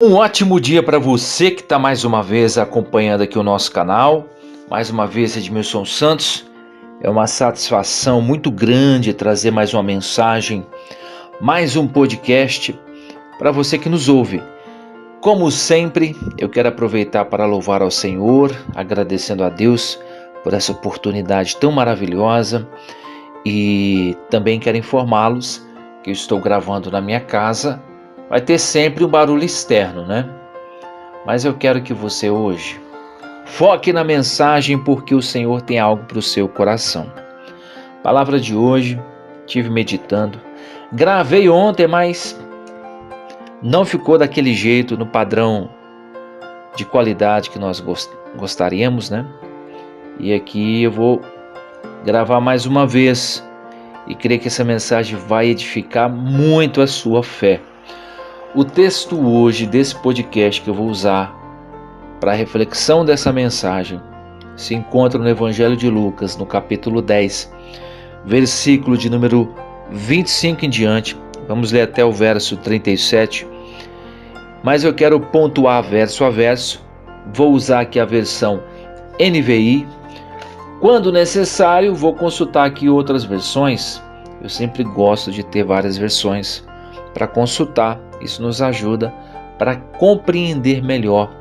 Um ótimo dia para você que está mais uma vez acompanhando aqui o nosso canal. Mais uma vez, Edmilson Santos. É uma satisfação muito grande trazer mais uma mensagem, mais um podcast para você que nos ouve. Como sempre, eu quero aproveitar para louvar ao Senhor, agradecendo a Deus por essa oportunidade tão maravilhosa, e também quero informá-los que eu estou gravando na minha casa. Vai ter sempre um barulho externo, né? Mas eu quero que você hoje foque na mensagem, porque o Senhor tem algo para o seu coração. Palavra de hoje, tive meditando, gravei ontem, mas não ficou daquele jeito, no padrão de qualidade que nós gostaríamos, né? E aqui eu vou gravar mais uma vez e creio que essa mensagem vai edificar muito a sua fé. O texto hoje desse podcast que eu vou usar para a reflexão dessa mensagem se encontra no Evangelho de Lucas, no capítulo 10, versículo de número 25 em diante. Vamos ler até o verso 37, mas eu quero pontuar verso a verso. Vou usar aqui a versão NVI. Quando necessário, vou consultar aqui outras versões. Eu sempre gosto de ter várias versões para consultar. Isso nos ajuda para compreender melhor,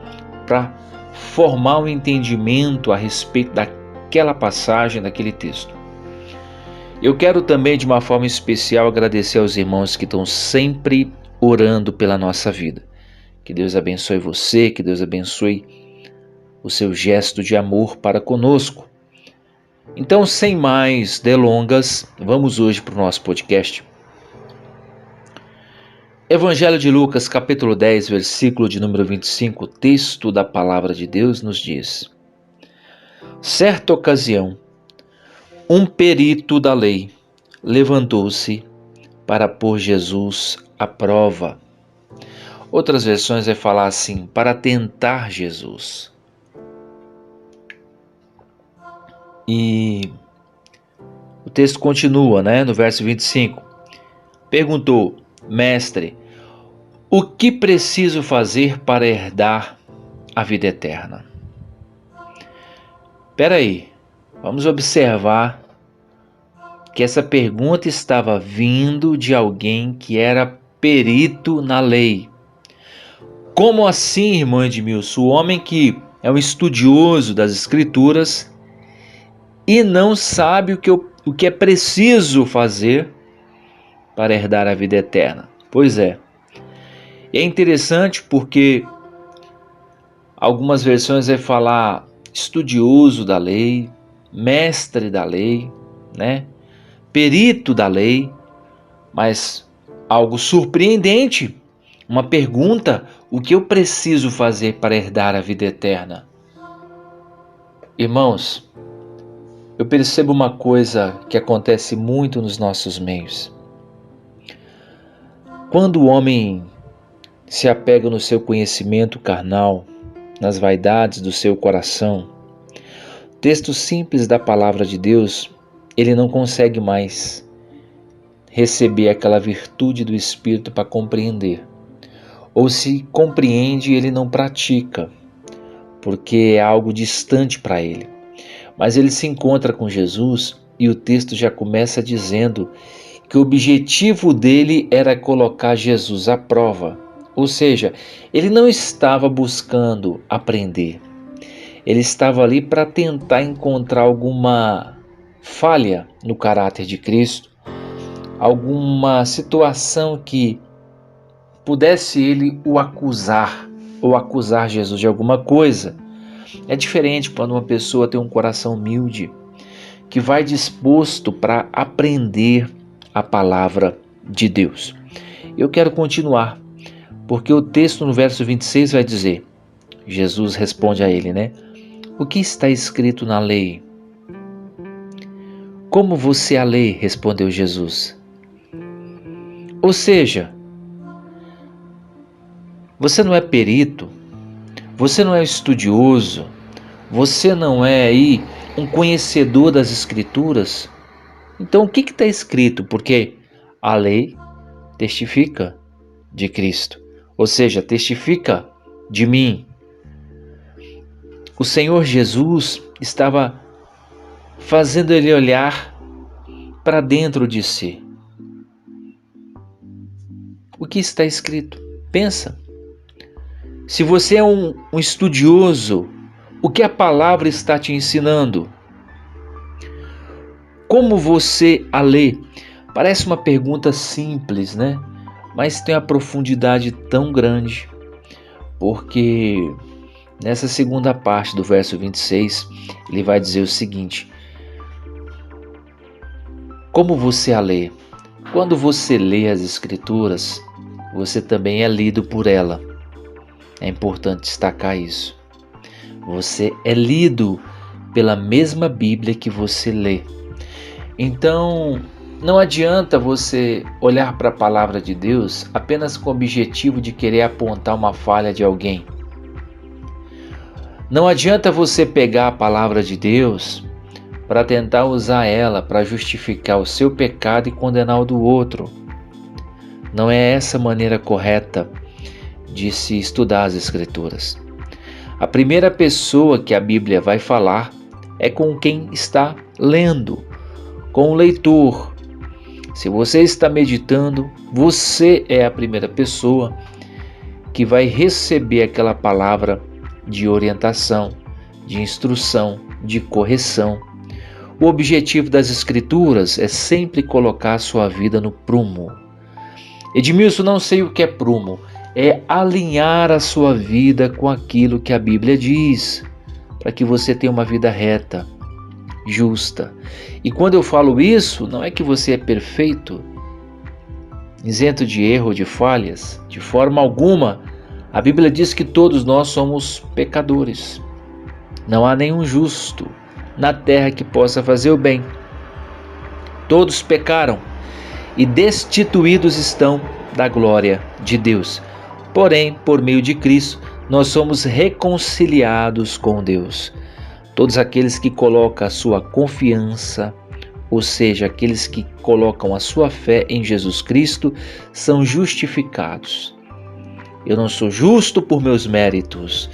para formar um entendimento a respeito daquela passagem, daquele texto. Eu quero também, de uma forma especial, agradecer aos irmãos que estão sempre orando pela nossa vida. Que Deus abençoe você, que Deus abençoe o seu gesto de amor para conosco. Então, sem mais delongas, vamos hoje para o nosso podcast. Evangelho de Lucas, capítulo 10, versículo de número 25, o texto da palavra de Deus nos diz: certa ocasião, um perito da lei levantou-se para pôr Jesus à prova. Outras versões vai falar assim, para tentar Jesus. E o texto continua, no verso 25. Perguntou: mestre, o que preciso fazer para herdar a vida eterna? Espera aí, vamos observar que essa pergunta estava vindo de alguém que era perito na lei. Como assim, irmão Edmilson? O homem que é um estudioso das Escrituras e não sabe o que é preciso fazer para herdar a vida eterna. Pois é. É interessante porque algumas versões vai falar estudioso da lei, mestre da lei, perito da lei, mas algo surpreendente, uma pergunta: o que eu preciso fazer para herdar a vida eterna? Irmãos, eu percebo uma coisa que acontece muito nos nossos meios. Quando o homem se apega no seu conhecimento carnal, nas vaidades do seu coração, texto simples da palavra de Deus, ele não consegue mais receber aquela virtude do Espírito para compreender. Ou se compreende, ele não pratica, porque é algo distante para ele. Mas ele se encontra com Jesus e o texto já começa dizendo que o objetivo dele era colocar Jesus à prova. Ou seja, ele não estava buscando aprender. Ele estava ali para tentar encontrar alguma falha no caráter de Cristo, alguma situação que pudesse ele o acusar, ou acusar Jesus de alguma coisa. É diferente quando uma pessoa tem um coração humilde, que vai disposto para aprender a palavra de Deus. Eu quero continuar, porque o texto no verso 26 vai dizer, Jesus responde a ele, o que está escrito na lei? Como você a lê? Respondeu Jesus. Ou seja, você não é perito, você não é estudioso, você não é aí um conhecedor das Escrituras. Então o que está escrito? Porque a lei testifica de Cristo. ou seja, testifica de mim. O Senhor Jesus estava fazendo ele olhar para dentro de si. O que está escrito? Pensa. Se você é um estudioso, o que a palavra está te ensinando? Como você a lê? Parece uma pergunta simples, né? Mas tem uma profundidade tão grande, porque nessa segunda parte do verso 26, ele vai dizer o seguinte: como você a lê? Quando você lê as Escrituras, você também é lido por ela. É importante destacar isso. Você é lido pela mesma Bíblia que você lê. Então, não adianta você olhar para a palavra de Deus apenas com o objetivo de querer apontar uma falha de alguém. Não adianta você pegar a palavra de Deus para tentar usar ela para justificar o seu pecado e condenar o do outro. Não é essa a maneira correta de se estudar as Escrituras. A primeira pessoa que a Bíblia vai falar é com quem está lendo, com o leitor. Se você está meditando, você é a primeira pessoa que vai receber aquela palavra de orientação, de instrução, de correção. O objetivo das Escrituras é sempre colocar a sua vida no prumo. Edmilson, não sei o que é prumo. É alinhar a sua vida com aquilo que a Bíblia diz, para que você tenha uma vida reta, justa. E quando eu falo isso, não é que você é perfeito, isento de erro, de falhas, de forma alguma. A Bíblia diz que todos nós somos pecadores. Não há nenhum justo na terra que possa fazer o bem. Todos pecaram e destituídos estão da glória de Deus. Porém, por meio de Cristo, nós somos reconciliados com Deus. Todos aqueles que colocam a sua confiança, ou seja, aqueles que colocam a sua fé em Jesus Cristo, são justificados. Eu não sou justo por meus méritos,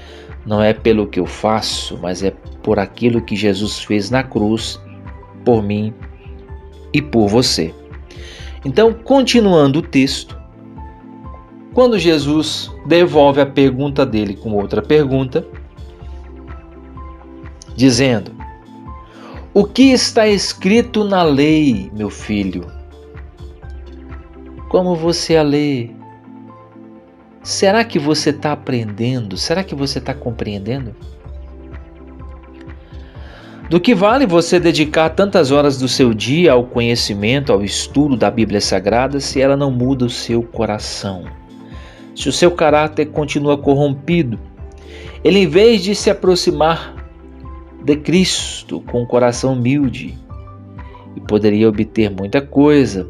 não é pelo que eu faço, mas é por aquilo que Jesus fez na cruz, por mim e por você. Então, continuando o texto, quando Jesus devolve a pergunta dele com outra pergunta, dizendo: o que está escrito na lei, meu filho? Como você a lê? Será que você está aprendendo? Será que você está compreendendo? Do que vale você dedicar tantas horas do seu dia ao conhecimento, ao estudo da Bíblia Sagrada, se ela não muda o seu coração? Se o seu caráter continua corrompido, ele, em vez de se aproximar de Cristo com um coração humilde, e poderia obter muita coisa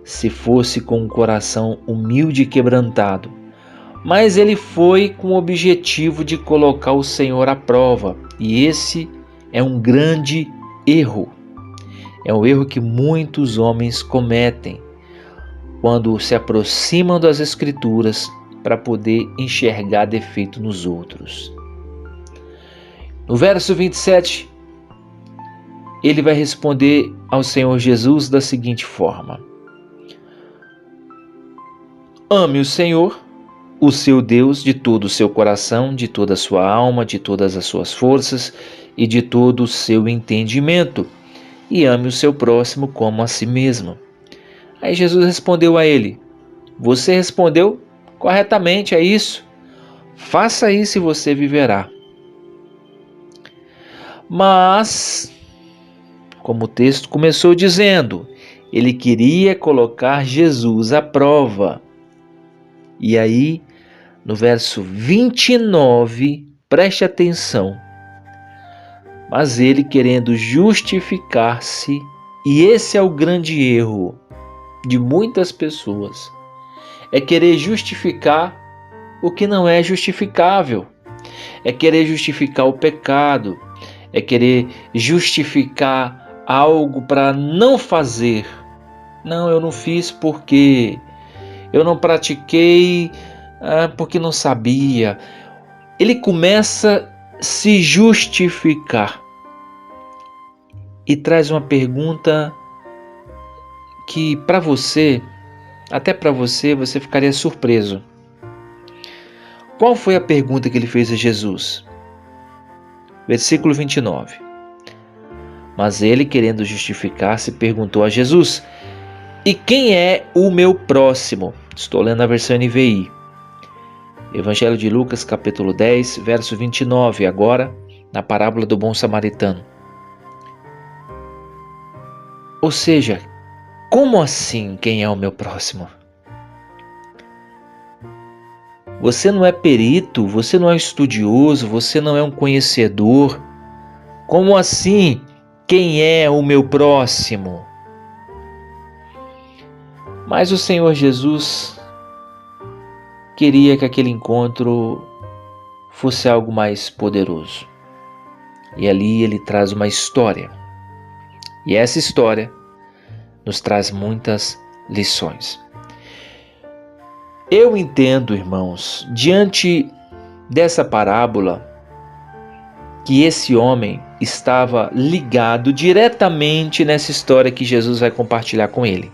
se fosse com um coração humilde e quebrantado, mas ele foi com o objetivo de colocar o Senhor à prova, e esse é um grande erro. É um erro que muitos homens cometem quando se aproximam das Escrituras para poder enxergar defeito nos outros. No verso 27, ele vai responder ao Senhor Jesus da seguinte forma: ame o Senhor, o seu Deus, de todo o seu coração, de toda a sua alma, de todas as suas forças e de todo o seu entendimento, e ame o seu próximo como a si mesmo. Aí Jesus respondeu a ele: você respondeu corretamente, é isso. Faça isso e você viverá. Mas, como o texto começou dizendo, ele queria colocar Jesus à prova. E aí, no verso 29, preste atenção. Mas ele querendo justificar-se, e esse é o grande erro de muitas pessoas, é querer justificar o que não é justificável, é querer justificar o pecado, é querer justificar algo para não fazer. Não, eu não fiz porque eu não pratiquei porque não sabia. Ele começa a se justificar e traz uma pergunta que para você, até para você ficaria surpreso. Qual foi a pergunta que ele fez a Jesus? Versículo 29. Mas ele, querendo justificar-se, perguntou a Jesus: e quem é o meu próximo? Estou lendo a versão NVI. Evangelho de Lucas, capítulo 10, verso 29, agora na parábola do bom samaritano. Ou seja, como assim quem é o meu próximo? Você não é perito, você não é estudioso, você não é um conhecedor. Como assim quem é o meu próximo? Mas o Senhor Jesus queria que aquele encontro fosse algo mais poderoso. E ali ele traz uma história. E essa história nos traz muitas lições. Eu entendo, irmãos, diante dessa parábola, que esse homem estava ligado diretamente nessa história que Jesus vai compartilhar com ele.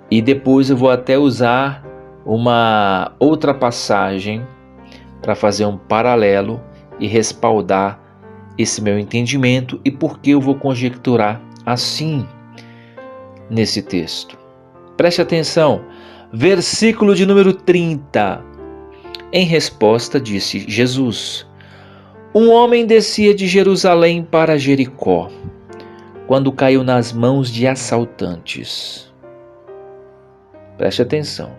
E depois eu vou até usar uma outra passagem para fazer um paralelo e respaldar esse meu entendimento e por que eu vou conjecturar assim nesse texto. Preste atenção, versículo de número 30. Em resposta disse Jesus: um homem descia de Jerusalém para Jericó, quando caiu nas mãos de assaltantes. Preste atenção.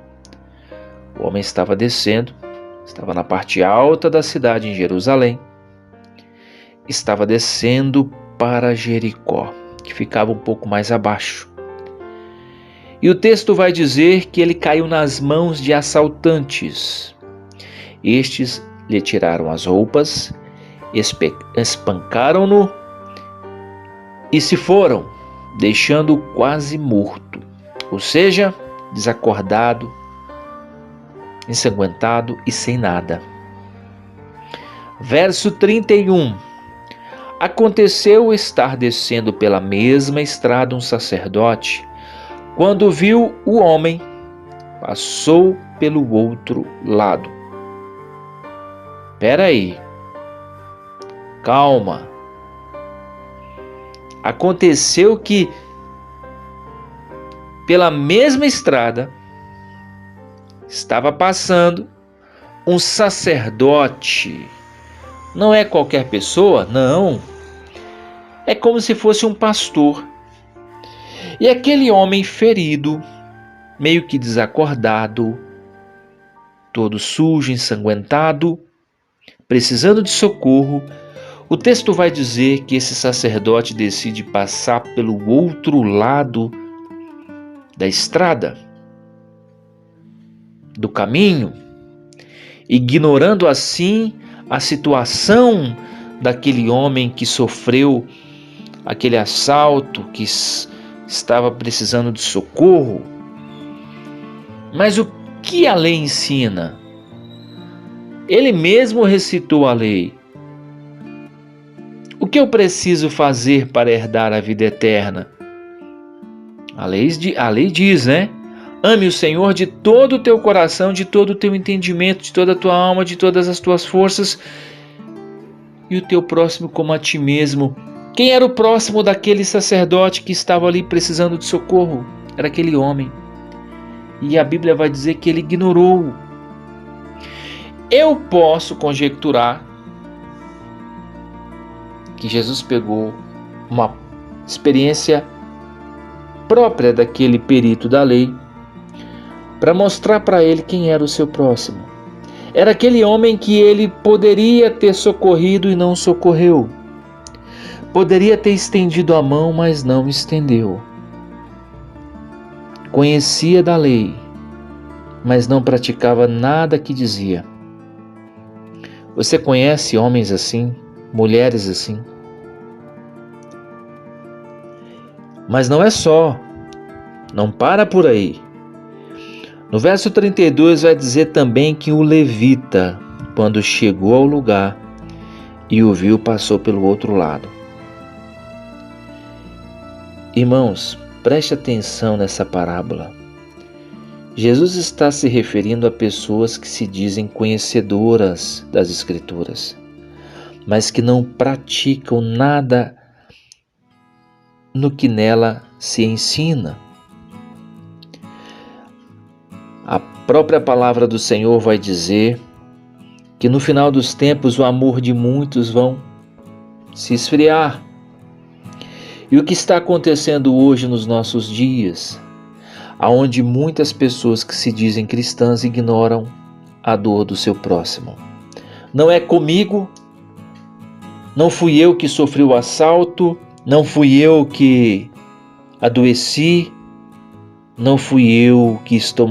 O homem estava descendo, estava na parte alta da cidade em Jerusalém, estava descendo para Jericó, que ficava um pouco mais abaixo. E o texto vai dizer que ele caiu nas mãos de assaltantes. Estes lhe tiraram as roupas, espancaram-no e se foram, deixando-o quase morto, ou seja, desacordado, ensanguentado e sem nada. Verso 31. Aconteceu estar descendo pela mesma estrada um sacerdote. Quando viu o homem, passou pelo outro lado. Espera aí. Calma. Aconteceu que pela mesma estrada estava passando um sacerdote. Não é qualquer pessoa, não. É como se fosse um pastor. E aquele homem ferido, meio que desacordado, todo sujo, ensanguentado, precisando de socorro, o texto vai dizer que esse sacerdote decide passar pelo outro lado da estrada, do caminho, ignorando assim a situação daquele homem que sofreu aquele assalto, que estava precisando de socorro. Mas o que a lei ensina? Ele mesmo recitou a lei. O que eu preciso fazer para herdar a vida eterna? A lei diz, né? Ame o Senhor de todo o teu coração, de todo o teu entendimento, de toda a tua alma, de todas as tuas forças, e o teu próximo como a ti mesmo. Quem era o próximo daquele sacerdote que estava ali precisando de socorro? Era aquele homem. E a Bíblia vai dizer que ele ignorou. Eu posso conjecturar que Jesus pegou uma experiência própria daquele perito da lei para mostrar para ele quem era o seu próximo. Era aquele homem que ele poderia ter socorrido e não socorreu. Poderia ter estendido a mão, mas não estendeu. Conhecia da lei, mas não praticava nada que dizia. Você conhece homens assim, mulheres assim? Mas não é só, não para por aí. No verso 32 vai dizer também que o levita, quando chegou ao lugar e o viu, passou pelo outro lado. Irmãos, preste atenção nessa parábola. Jesus está se referindo a pessoas que se dizem conhecedoras das Escrituras, mas que não praticam nada no que nela se ensina. A própria palavra do Senhor vai dizer que no final dos tempos o amor de muitos vão se esfriar. E o que está acontecendo hoje nos nossos dias, aonde muitas pessoas que se dizem cristãs ignoram a dor do seu próximo. Não é comigo, não fui eu que sofri o assalto, não fui eu que adoeci, não fui eu que estou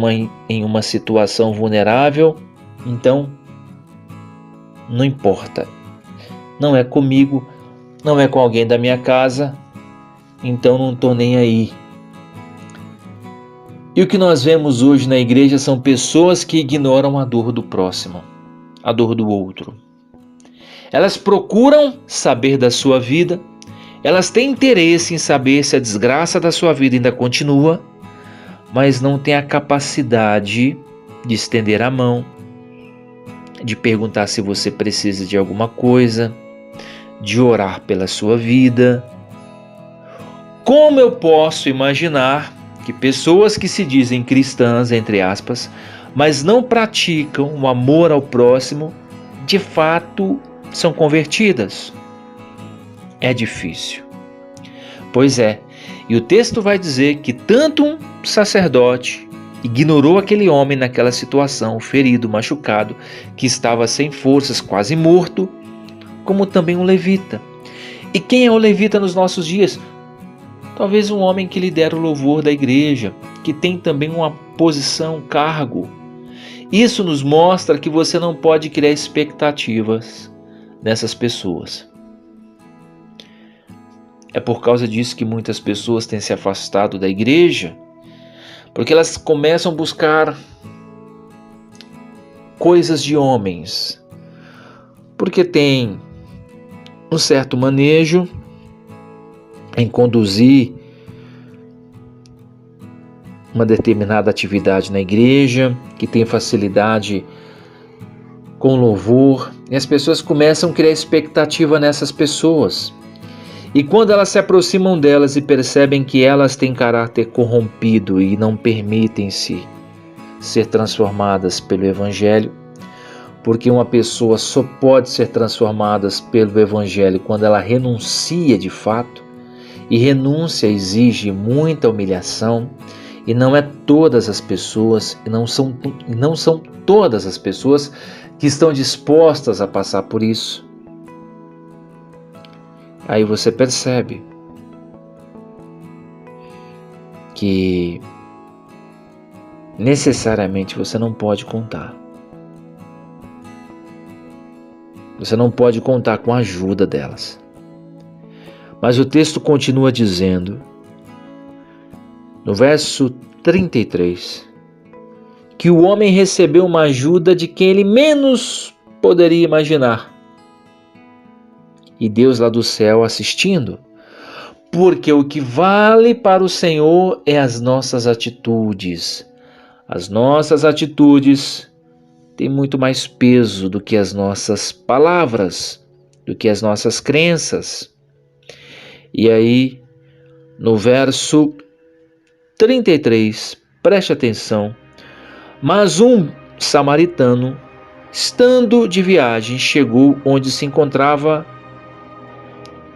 em uma situação vulnerável, então não importa. Não é comigo, não é com alguém da minha casa, então não estou nem aí. E o que nós vemos hoje na igreja são pessoas que ignoram a dor do próximo, a dor do outro. Elas procuram saber da sua vida, elas têm interesse em saber se a desgraça da sua vida ainda continua, mas não têm a capacidade de estender a mão, de perguntar se você precisa de alguma coisa, de orar pela sua vida. Como eu posso imaginar que pessoas que se dizem cristãs, entre aspas, mas não praticam o amor ao próximo, de fato são convertidas? É difícil. Pois é, e o texto vai dizer que tanto um sacerdote ignorou aquele homem naquela situação, ferido, machucado, que estava sem forças, quase morto, como também um levita. E quem é o levita nos nossos dias? Talvez um homem que lidera o louvor da igreja, que tem também uma posição, um cargo. Isso nos mostra que você não pode criar expectativas nessas pessoas. É por causa disso que muitas pessoas têm se afastado da igreja, porque elas começam a buscar coisas de homens, porque tem um certo manejo em conduzir uma determinada atividade na igreja, que tem facilidade com louvor, e as pessoas começam a criar expectativa nessas pessoas. E quando elas se aproximam delas e percebem que elas têm caráter corrompido e não permitem-se ser transformadas pelo Evangelho, porque uma pessoa só pode ser transformada pelo Evangelho quando ela renuncia de fato, e renúncia exige muita humilhação, e não é todas as pessoas, e não são todas as pessoas que estão dispostas a passar por isso. Aí você percebe que necessariamente você não pode contar. Você não pode contar com a ajuda delas. Mas o texto continua dizendo, no verso 33, que o homem recebeu uma ajuda de quem ele menos poderia imaginar. E Deus lá do céu assistindo, porque o que vale para o Senhor é as nossas atitudes. As nossas atitudes têm muito mais peso do que as nossas palavras, do que as nossas crenças. E aí, no verso 33, preste atenção, mas um samaritano, estando de viagem, chegou onde se encontrava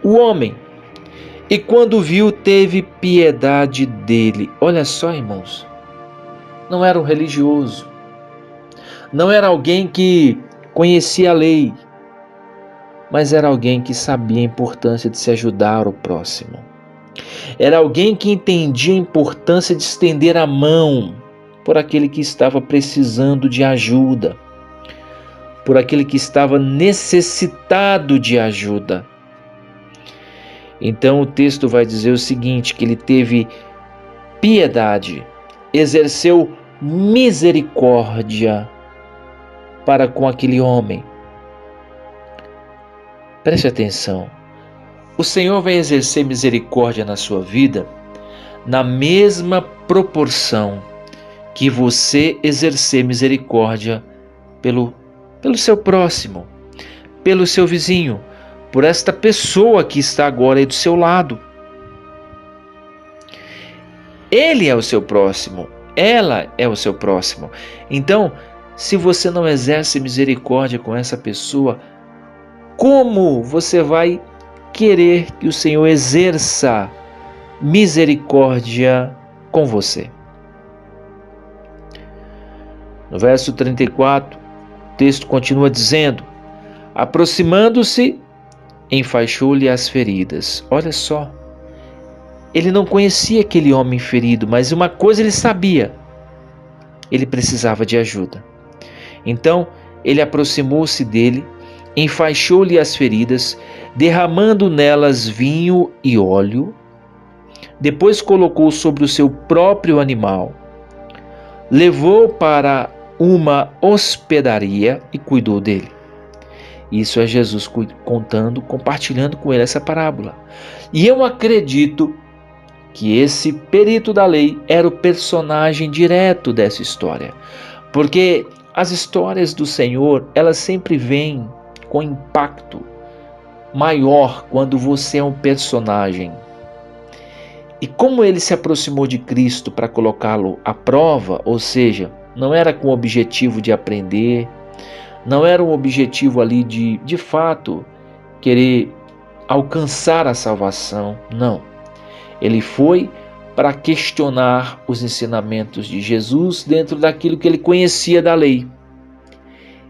o homem, e quando viu, teve piedade dele. Olha só, irmãos, não era um religioso, não era alguém que conhecia a lei, mas era alguém que sabia a importância de se ajudar o próximo. Era alguém que entendia a importância de estender a mão por aquele que estava precisando de ajuda, por aquele que estava necessitado de ajuda. Então o texto vai dizer o seguinte, que ele teve piedade, exerceu misericórdia para com aquele homem. Preste atenção. O Senhor vai exercer misericórdia na sua vida na mesma proporção que você exercer misericórdia pelo seu próximo, pelo seu vizinho, por esta pessoa que está agora aí do seu lado. Ele é o seu próximo, ela é o seu próximo. Então, se você não exerce misericórdia com essa pessoa, como você vai querer que o Senhor exerça misericórdia com você? No verso 34, o texto continua dizendo: aproximando-se, enfaixou-lhe as feridas. Olha só, ele não conhecia aquele homem ferido, mas uma coisa ele sabia: ele precisava de ajuda. Então ele aproximou-se dele, enfaixou-lhe as feridas, derramando nelas vinho e óleo. Depois colocou sobre o seu próprio animal, levou para uma hospedaria e cuidou dele. Isso é Jesus compartilhando com ele essa parábola. E eu acredito que esse perito da lei era o personagem direto dessa história, porque as histórias do Senhor, elas sempre vêm com impacto maior quando você é um personagem. E como ele se aproximou de Cristo para colocá-lo à prova, ou seja, não era com o objetivo de aprender, não era um objetivo ali de fato querer alcançar a salvação, não. Ele foi para questionar os ensinamentos de Jesus dentro daquilo que ele conhecia da lei.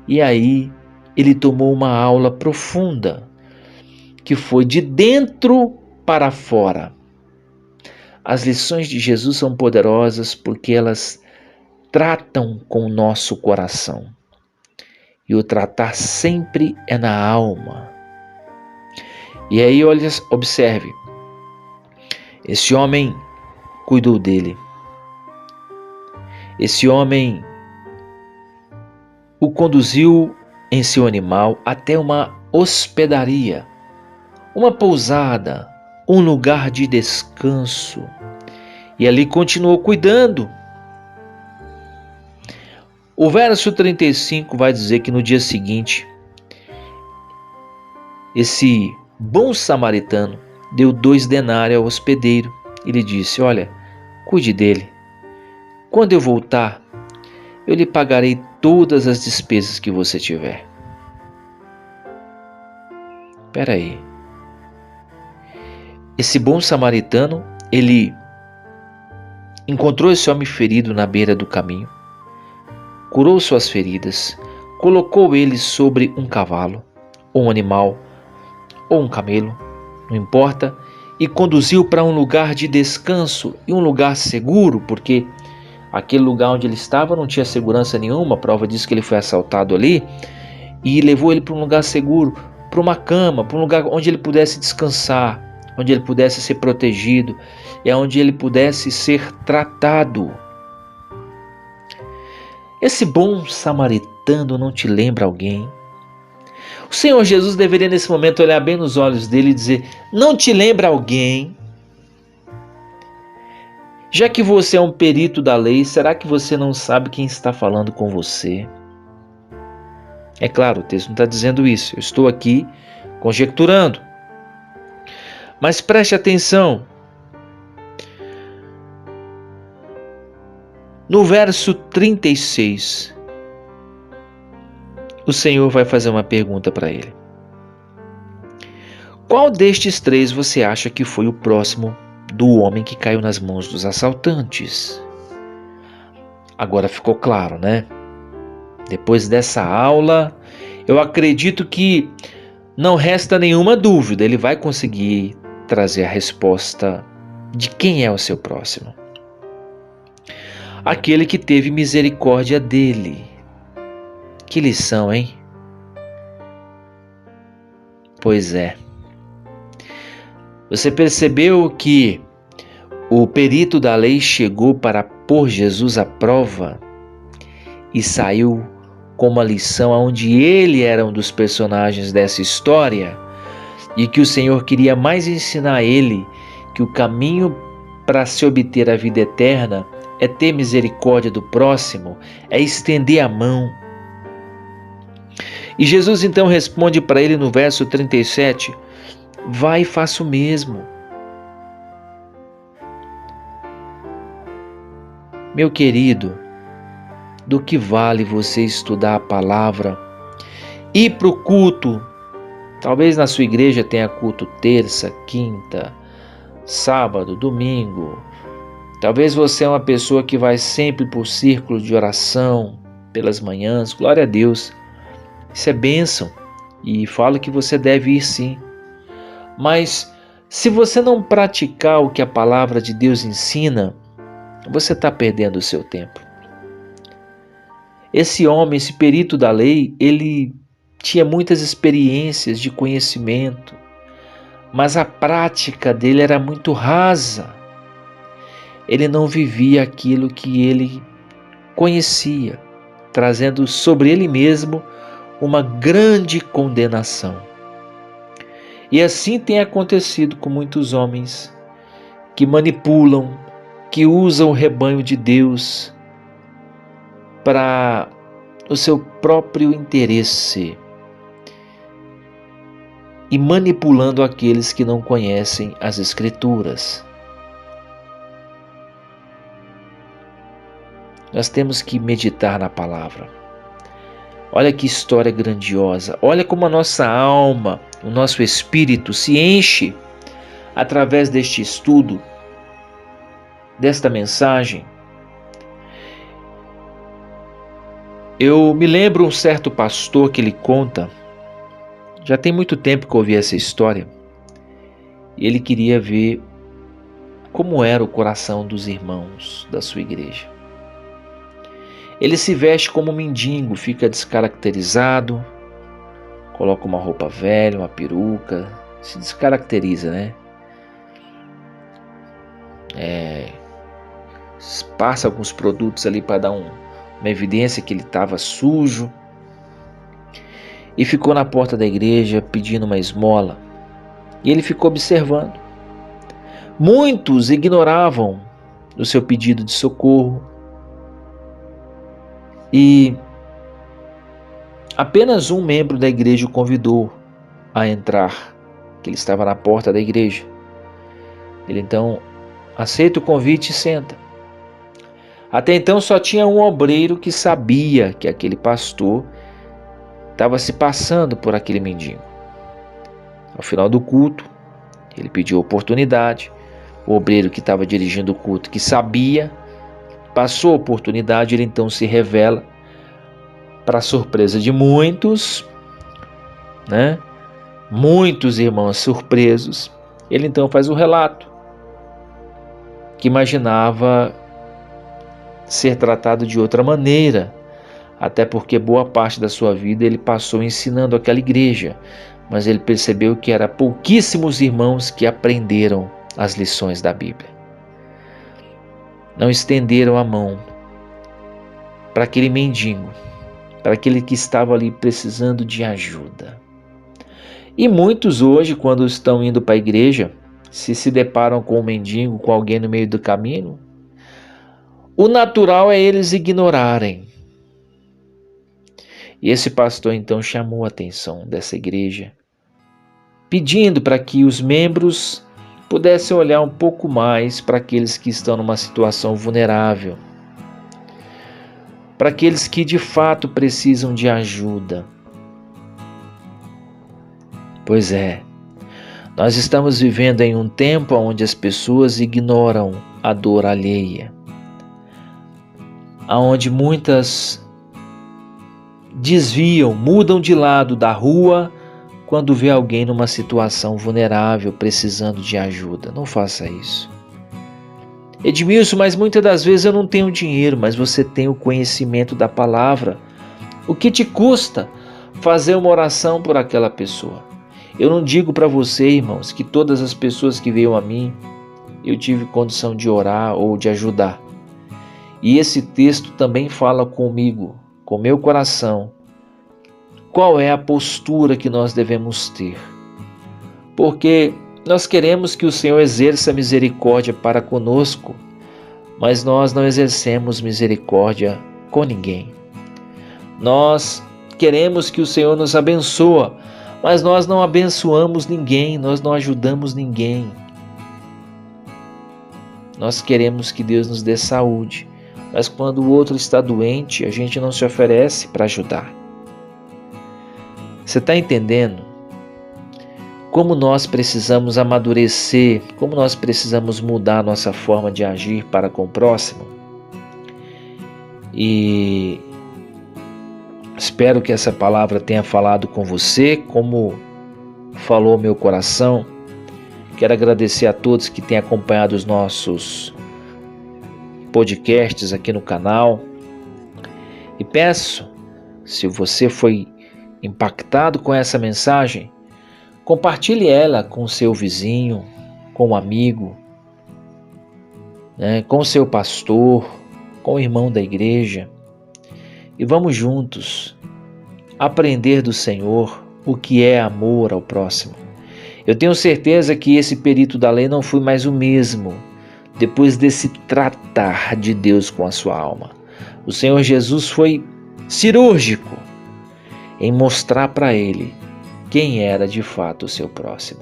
E aí ele tomou uma aula profunda, que foi de dentro para fora. As lições de Jesus são poderosas porque elas tratam com o nosso coração. E o tratar sempre é na alma. E aí, olha, observe. Esse homem cuidou dele. Esse homem o conduziu em seu animal até uma hospedaria, uma pousada, um lugar de descanso. E ali continuou cuidando. O verso 35 vai dizer que no dia seguinte, esse bom samaritano deu 2 denários ao hospedeiro e lhe disse: olha, cuide dele. Quando eu voltar, eu lhe pagarei todas as despesas que você tiver. Espera aí. Esse bom samaritano, ele encontrou esse homem ferido na beira do caminho, curou suas feridas, colocou ele sobre um cavalo, ou um animal, ou um camelo, não importa, e conduziu para um lugar de descanso e um lugar seguro, porque aquele lugar onde ele estava não tinha segurança nenhuma. A prova diz que ele foi assaltado ali, e levou ele para um lugar seguro, para uma cama, para um lugar onde ele pudesse descansar, onde ele pudesse ser protegido e onde ele pudesse ser tratado. Esse bom samaritano não te lembra alguém? O Senhor Jesus deveria nesse momento olhar bem nos olhos dele e dizer: não te lembra alguém? Já que você é um perito da lei, será que você não sabe quem está falando com você? É claro, o texto não está dizendo isso, eu estou aqui conjecturando. Mas preste atenção. No verso 36, o Senhor vai fazer uma pergunta para ele. Qual destes 3 você acha que foi o próximo do homem que caiu nas mãos dos assaltantes? Agora ficou claro, né? Depois dessa aula, eu acredito que não resta nenhuma dúvida, ele vai conseguir trazer a resposta de quem é o seu próximo. Aquele que teve misericórdia dele. Que lição, hein? Pois é. Você percebeu que O perito da lei chegou para pôr Jesus à prova e saiu com uma lição onde ele era um dos personagens dessa história e que o Senhor queria mais ensinar a ele que o caminho para se obter a vida eterna é ter misericórdia do próximo, é estender a mão. E Jesus então responde para ele no verso 37, vai e faça o mesmo. Meu querido, do que vale você estudar a palavra, ir para o culto? Talvez na sua igreja tenha culto terça, quinta, sábado, domingo. Talvez você é uma pessoa que vai sempre para o círculo de oração pelas manhãs. Glória a Deus. Isso é bênção e falo que você deve ir sim. Mas se você não praticar o que a palavra de Deus ensina, você está perdendo o seu tempo. Esse homem, esse perito da lei, ele tinha muitas experiências de conhecimento, mas a prática dele era muito rasa. Ele não vivia aquilo que ele conhecia, trazendo sobre ele mesmo uma grande condenação. E assim tem acontecido com muitos homens que manipulam, que usam o rebanho de Deus para o seu próprio interesse e manipulando aqueles que não conhecem as Escrituras. Nós temos que meditar na palavra. Olha que história grandiosa. Olha como a nossa alma, o nosso espírito se enche através deste estudo, desta mensagem. Eu me lembro um certo pastor que ele conta, já tem muito tempo que eu ouvi essa história, e ele queria ver como era o coração dos irmãos da sua igreja. Ele se veste como um mendigo, fica descaracterizado, coloca uma roupa velha, uma peruca, se descaracteriza, né? Passa alguns produtos ali para dar uma evidência que ele estava sujo. E ficou na porta da igreja pedindo uma esmola. E ele ficou observando. Muitos ignoravam o seu pedido de socorro. E apenas um membro da igreja o convidou a entrar, que ele estava na porta da igreja. Ele então aceita o convite e senta. Até então só tinha um obreiro que sabia que aquele pastor estava se passando por aquele mendigo. Ao final do culto, ele pediu oportunidade. O obreiro que estava dirigindo o culto, que sabia, passou a oportunidade, ele então se revela, para surpresa de muitos, né? Muitos irmãos surpresos. Ele então faz um relato que imaginava ser tratado de outra maneira, até porque boa parte da sua vida ele passou ensinando aquela igreja, mas ele percebeu que eram pouquíssimos irmãos que aprenderam as lições da Bíblia. Não estenderam a mão para aquele mendigo, para aquele que estava ali precisando de ajuda. E muitos hoje, quando estão indo para a igreja, se deparam com um mendigo, com alguém no meio do caminho, o natural é eles ignorarem. E esse pastor então chamou a atenção dessa igreja, pedindo para que os membros pudessem olhar um pouco mais para aqueles que estão numa situação vulnerável, para aqueles que de fato precisam de ajuda. Pois é, nós estamos vivendo em um tempo onde as pessoas ignoram a dor alheia, onde muitas desviam, mudam de lado da rua quando vê alguém numa situação vulnerável, precisando de ajuda. Não faça isso. Edmilson, mas muitas das vezes eu não tenho dinheiro, mas você tem o conhecimento da palavra. O que te custa fazer uma oração por aquela pessoa? Eu não digo para você, irmãos, que todas as pessoas que veio a mim, eu tive condição de orar ou de ajudar. E esse texto também fala comigo, com meu coração, qual é a postura que nós devemos ter. Porque nós queremos que o Senhor exerça misericórdia para conosco, mas nós não exercemos misericórdia com ninguém. Nós queremos que o Senhor nos abençoe, mas nós não abençoamos ninguém, nós não ajudamos ninguém. Nós queremos que Deus nos dê saúde, mas quando o outro está doente, a gente não se oferece para ajudar. Você está entendendo? Como nós precisamos amadurecer, como nós precisamos mudar a nossa forma de agir para com o próximo? E espero que essa palavra tenha falado com você, como falou meu coração. Quero agradecer a todos que têm acompanhado os nossos podcasts aqui no canal. E peço, se você foi impactado com essa mensagem, compartilhe ela com seu vizinho, com um amigo, com seu pastor, com o irmão da igreja. E vamos juntos aprender do Senhor o que é amor ao próximo. Eu tenho certeza que esse perito da lei não foi mais o mesmo depois desse tratar de Deus com a sua alma. O Senhor Jesus foi cirúrgico em mostrar para ele quem era de fato o seu próximo.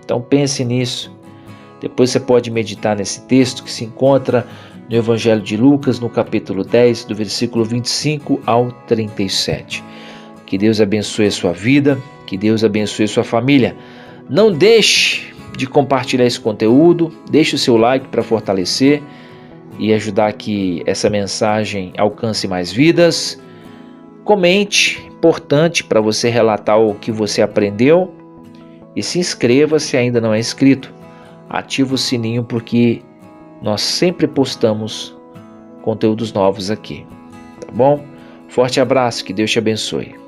Então pense nisso. Depois você pode meditar nesse texto que se encontra no Evangelho de Lucas, no capítulo 10, do versículo 25 ao 37. Que Deus abençoe a sua vida, que Deus abençoe a sua família. Não deixe de compartilhar esse conteúdo, deixe o seu like para fortalecer e ajudar que essa mensagem alcance mais vidas. Comente, importante para você relatar o que você aprendeu, e se inscreva se ainda não é inscrito. Ative o sininho porque nós sempre postamos conteúdos novos aqui, tá bom? Forte abraço, que Deus te abençoe.